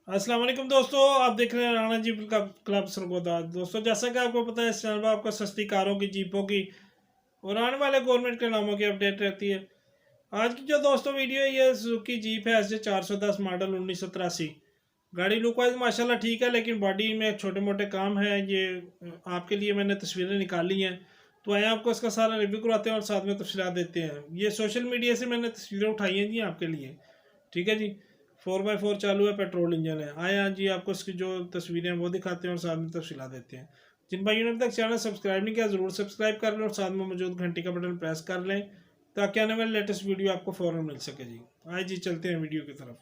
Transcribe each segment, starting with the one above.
अस्सलाम वालेकुम दोस्तों, आप देख रहे हैं राणा जीप का क्लब सरगोदा। दोस्तों, जैसा कि आपको पता है, इस चैनल पर आपको सस्ती कारों की, जीपों की और आने वाले गवर्नमेंट के नामों की अपडेट रहती है। आज की जो दोस्तों वीडियो है, ये सुजुकी जीप है SJ410 मॉडल 1983। गाड़ी लुक वाइज माशाल्लाह ठीक है, लेकिन बॉडी में छोटे मोटे काम है। ये आपके लिए मैंने तस्वीरें निकाली हैं, तो आए आपको इसका सारा रिव्यू करवाते हैं और साथ में तफसीलात देते हैं। ये सोशल मीडिया से मैंने तस्वीरें उठाई हैं जी आपके लिए, ठीक है जी। 4x4 चालू है, पेट्रोल इंजन है। आए हाँ जी, आपको इसकी जो तस्वीरें हैं वो दिखाते हैं और साथ में तफसीला देते हैं। जिन भाइयों ने अभी तक चैनल सब्सक्राइब नहीं किया, ज़रूर सब्सक्राइब कर लें और साथ में मौजूद घंटी का बटन प्रेस कर लें, ताकि आने वाली लेटेस्ट वीडियो आपको फ़ौरन मिल सके जी। आए जी, चलते हैं वीडियो की तरफ।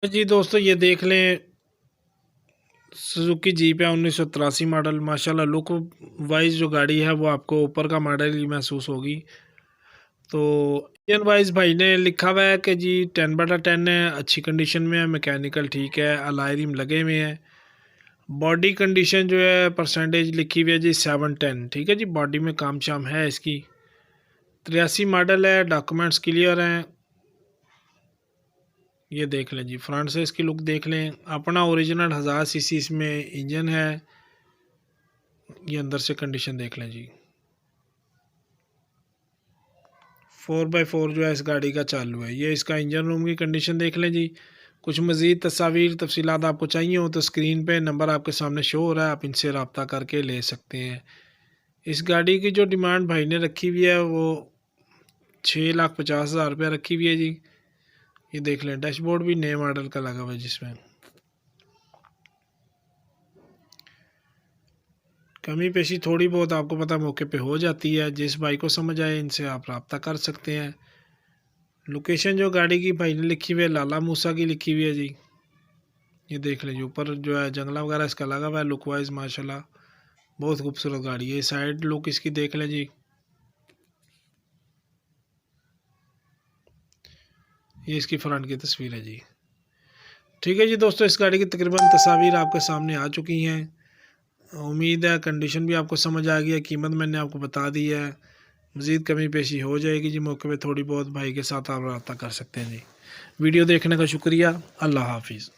जी दोस्तों, ये देख लें, सुजुकी जीप है 1983 मॉडल। माशाल्लाह लुक वाइज जो गाड़ी है वो आपको ऊपर का मॉडल ही महसूस होगी। तो इंजन वाइज भाई ने लिखा हुआ है कि जी 10/10 है, अच्छी कंडीशन में है, मैकेनिकल ठीक है, अलॉय रिम लगे हुए हैं। बॉडी कंडीशन जो है परसेंटेज लिखी हुई है जी 710, ठीक है जी। बॉडी में काम शाम है इसकी। 83 मॉडल है, डॉक्यूमेंट्स क्लियर हैं। ये देख लें जी, फ्रंट से इसकी लुक देख लें। अपना ओरिजिनल 1000 सीसी इसमें इंजन है। ये अंदर से कंडीशन देख लें जी। 4x4 जो है इस गाड़ी का चालू है। ये इसका इंजन रूम की कंडीशन देख लें जी। कुछ मज़ीद तस्वीर तफसीलात आपको चाहिए हो तो स्क्रीन पे नंबर आपके सामने शो हो रहा है, आप इनसे रब्ता करके ले सकते हैं। इस गाड़ी की जो डिमांड भाई ने रखी हुई है वो 6,50,000 रुपया रखी हुई है जी। ये देख लें, डैशबोर्ड भी नए मॉडल का लगा हुआ है, जिसमें कमी पेशी थोड़ी बहुत आपको पता मौके पे हो जाती है। जिस भाई को समझ आए इनसे आप रब्ता कर सकते हैं। लोकेशन जो गाड़ी की भाई ने लिखी हुई है लाला मूसा की लिखी हुई है जी। ये देख लीजिए, ऊपर जो है जंगला वगैरह इसका लगा हुआ है। लुक वाइज माशाल्लाह बहुत खूबसूरत गाड़ी है। साइड लुक इसकी देख लें जी। ये इसकी फ्रंट की तस्वीर है जी। ठीक है जी दोस्तों, इस गाड़ी की तकरीबन तस्वीर आपके सामने आ चुकी हैं। उम्मीद है कंडीशन भी आपको समझ आ गई है। कीमत मैंने आपको बता दी है। मज़ीद कमी पेशी हो जाएगी जी मौके पे, थोड़ी बहुत भाई के साथ आप रब्ता कर सकते हैं जी। वीडियो देखने का शुक्रिया। अल्लाह हाफिज़।